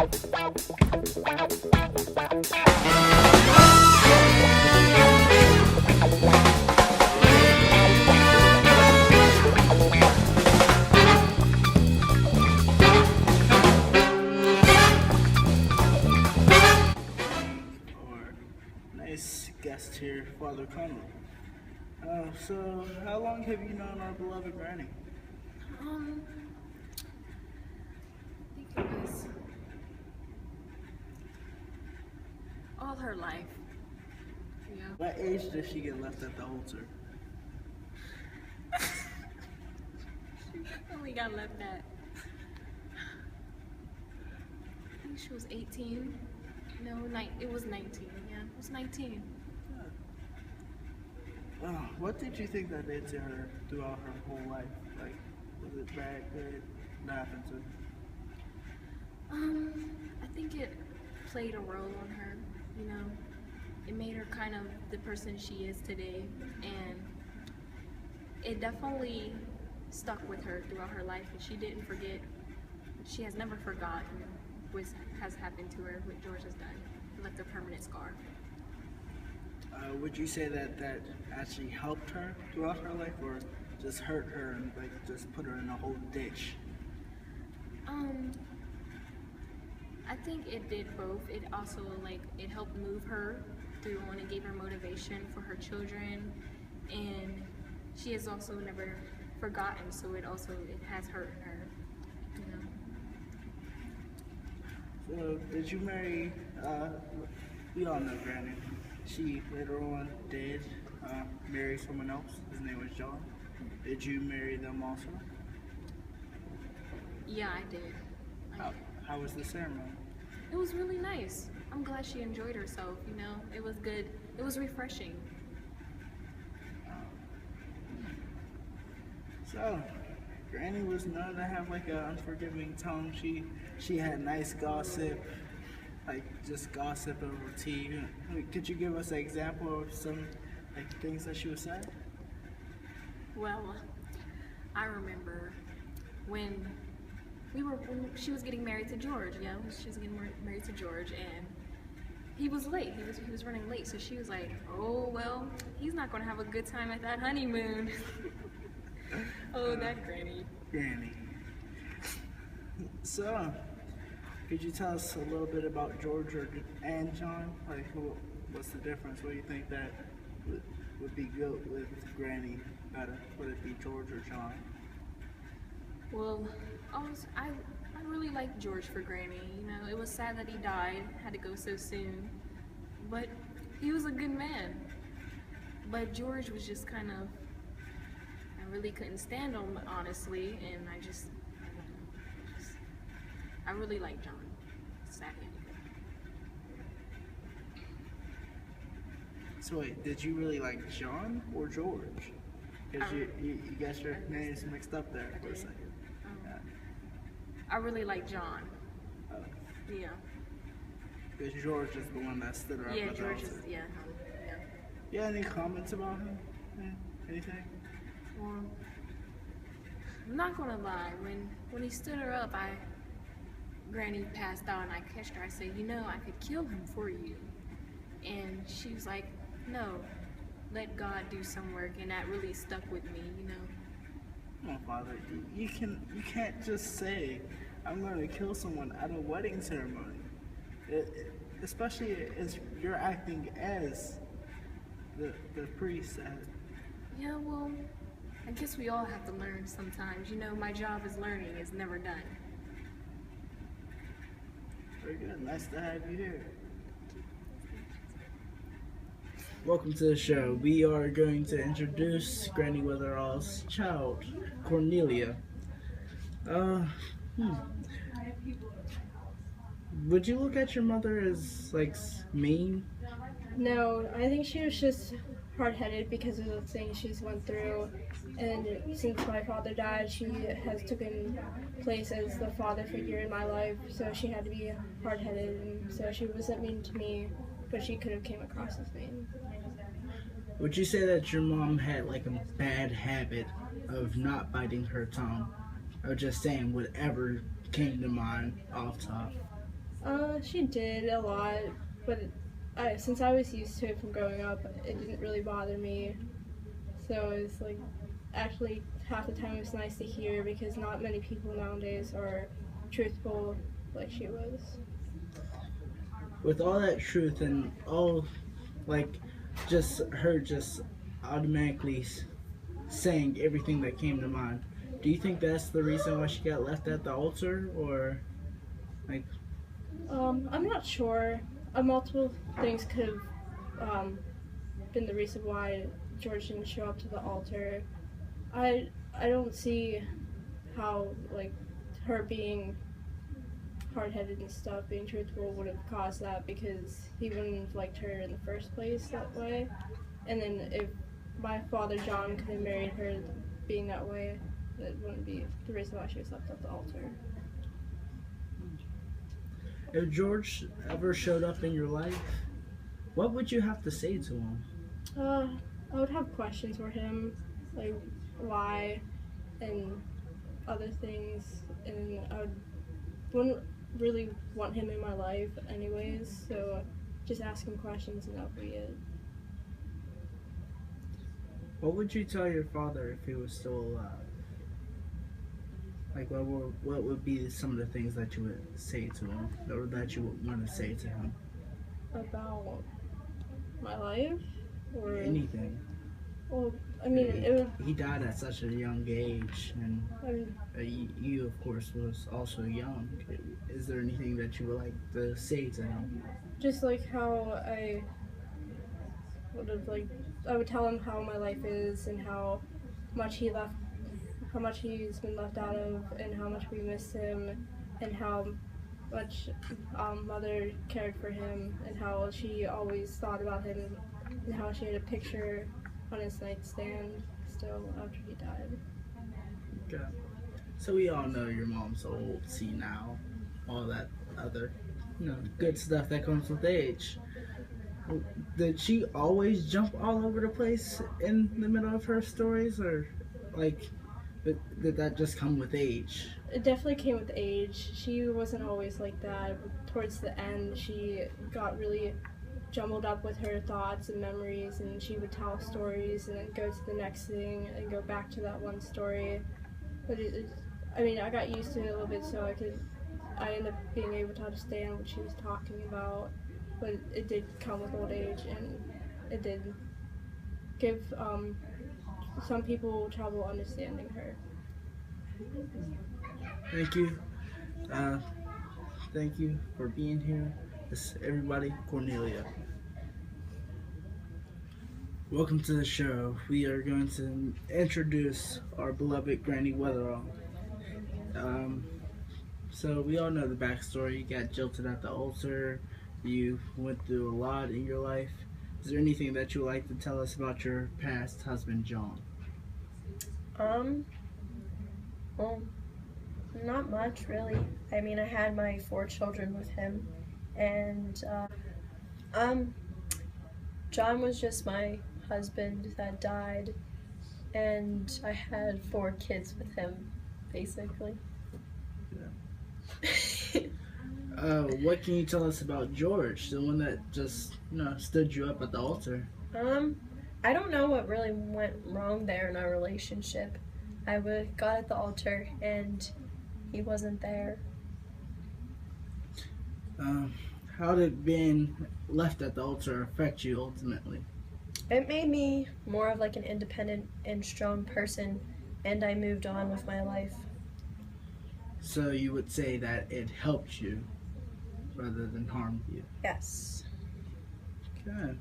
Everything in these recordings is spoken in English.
Our nice guest here, Father Connolly. So, how long have you known our beloved Granny? I think it was all her life. Yeah. What age did she get left at the altar? She definitely got left at. I think she was 18. No, it was 19. Yeah, it was 19. What did you think that did to her throughout her whole life? Like, was it bad, good? What happened to her? I think it played a role on her, you know. It made her kind of the person she is today, and it definitely stuck with her throughout her life, and she didn't forget. She has never forgotten what has happened to her, what George has done. It left a permanent scar. Would you say that that actually helped her throughout her life, or just hurt her and like just put her in a whole ditch? I think it did both. It also it helped move her through, and it gave her motivation for her children, and she has also never forgotten. So it has hurt her, you know. So, did you marry? We all know Granny. She later on did marry someone else. His name was John. Did you marry them also? Yeah, I did. How was the ceremony? It was really nice. I'm glad she enjoyed herself, you know. It was good. It was refreshing. So, Granny was known to have like an unforgiving tongue. She had nice gossip, like just gossip over tea. Could you give us an example of some like things that she would say? Well, I remember when she was getting married to George, you know, she was getting married to George, and he was late. He was running late, so she was like, "Oh well, he's not going to have a good time at that honeymoon." Oh, that Granny. Granny. So, could you tell us a little bit about George and John? Like, what's the difference? What do you think that would be good with Granny better? Would it be George or John? Well, I really liked George for Granny. You know, it was sad that he died, had to go so soon, but he was a good man. But George was just kind of, I really couldn't stand him, honestly, and I really like John. Sad he had to go. So wait, did you really like John or George? Because you got your names mixed up there for a second. I really like John. Yeah. Because George is the one that stood her up Yeah, at the George altar. is, yeah. You have any comments about him? Anything? Well, I'm not gonna lie. When he stood her up, Granny passed out, and I catched her. I said, "You know, I could kill him for you." And she was like, "No, let God do some work," and that really stuck with me, you know. Come on, Father. You can't just say, "I'm going to kill someone" at a wedding ceremony. Especially as you're acting as the priest. Yeah, well, I guess we all have to learn sometimes. You know, my job is learning. It's never done. Very good. Nice to have you here. Welcome to the show. We are going to introduce Granny Weatherall's child, Cornelia. Would you look at your mother as, like, mean? No, I think she was just hard-headed because of the things she's went through, and since my father died, she has taken place as the father figure in my life, so she had to be hard-headed, and so she wasn't mean to me, but she could have came across as mean. Would you say that your mom had like a bad habit of not biting her tongue, or just saying whatever came to mind off top? She did a lot, but since I was used to it from growing up, it didn't really bother me. So it's like, actually, half the time it was nice to hear because not many people nowadays are truthful like she was. With all that truth and all, like, just her just automatically saying everything that came to mind, do you think that's the reason why she got left at the altar, or like? I'm not sure. Multiple things could have been the reason why George didn't show up to the altar. I don't see how, like, her being hard-headed and stuff, being truthful, would have caused that, because he wouldn't have liked her in the first place that way. And then if my father John could have married her being that way, that wouldn't be the reason why she was left at the altar. If George ever showed up in your life, what would you have to say to him? I would have questions for him, like why and other things, and wouldn't really want him in my life anyways, so just ask him questions and that'll be it. What would you tell your father if he was still alive? Like, what would be some of the things that you would say to him, or that you would want to say to him? About my life? Or anything? Well, I mean, it would... He died at such a young age, and you, of course, was also young. Is there anything that you would like to say to him? Just like how I would tell him how my life is and how much he's been left out of, and how much we miss him, and how much Mother cared for him, and how she always thought about him, and how she had a picture on his nightstand still after he died. Okay. So we all know your mom's old, senile, all that other, good stuff that comes with age. Did she always jump all over the place in the middle of her stories, or did that just come with age? It definitely came with age. She wasn't always like that. Towards the end, she got really jumbled up with her thoughts and memories, and she would tell stories and then go to the next thing and go back to that one story. But I got used to it a little bit, so I ended up being able to understand what she was talking about. But it did come with old age, and it did give some people trouble understanding her. Thank you. Thank you for being here. This is everybody, Cornelia. Welcome to the show. We are going to introduce our beloved Granny Weatherall. So we all know the backstory. You got jilted at the altar. You went through a lot in your life. Is there anything that you would like to tell us about your past husband, John? Well, not much really. I mean, I had my 4 children with him, and John was just my husband that died, and I had 4 kids with him, basically. Yeah. What can you tell us about George, the one that just, stood you up at the altar? I don't know what really went wrong there in our relationship. I got at the altar and he wasn't there. How did being left at the altar affect you ultimately? It made me more of like an independent and strong person, and I moved on with my life. So you would say that it helped you rather than harmed you? Yes. Okay.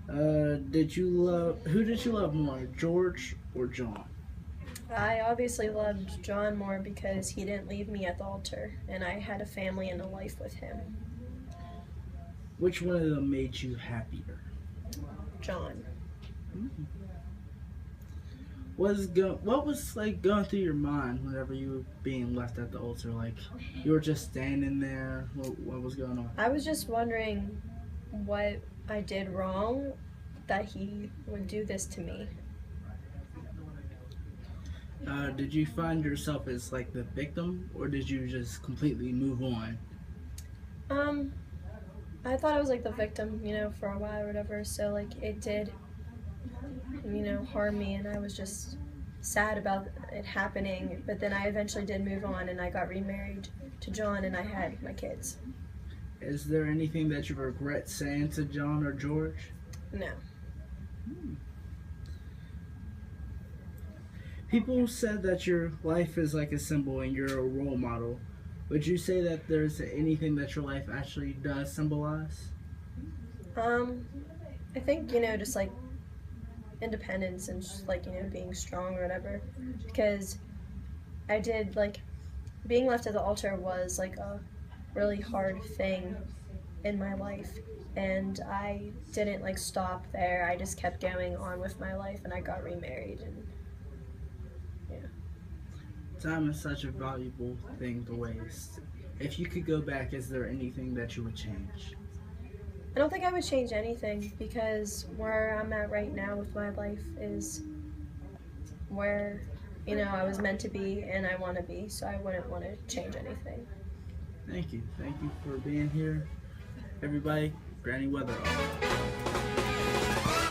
Who did you love more, George or John? I obviously loved John more because he didn't leave me at the altar, and I had a family and a life with him. Which one of them made you happier? John. Mm-hmm. What was like going through your mind whenever you were being left at the altar? Like, you were just standing there. What was going on? I was just wondering what I did wrong that he would do this to me. Did you find yourself as like the victim, or did you just completely move on I thought I was like the victim, for a while or whatever. So like it did, harm me, and I was just sad about it happening. But then I eventually did move on, and I got remarried to John, and I had my kids. Is there anything that you regret saying to John or George? No. People said that your life is like a symbol and you're a role model. Would you say that there's anything that your life actually does symbolize? I think, just like independence and just like, being strong or whatever. Because I did, like, being left at the altar was like a really hard thing in my life. And I didn't like stop there. I just kept going on with my life, and I got remarried, and Time is such a valuable thing to waste. If you could go back, is there anything that you would change? I don't think I would change anything, because where I'm at right now with my life is where, I was meant to be and I want to be, so I wouldn't want to change anything. Thank you. Thank you for being here. Everybody, Granny Weatherall.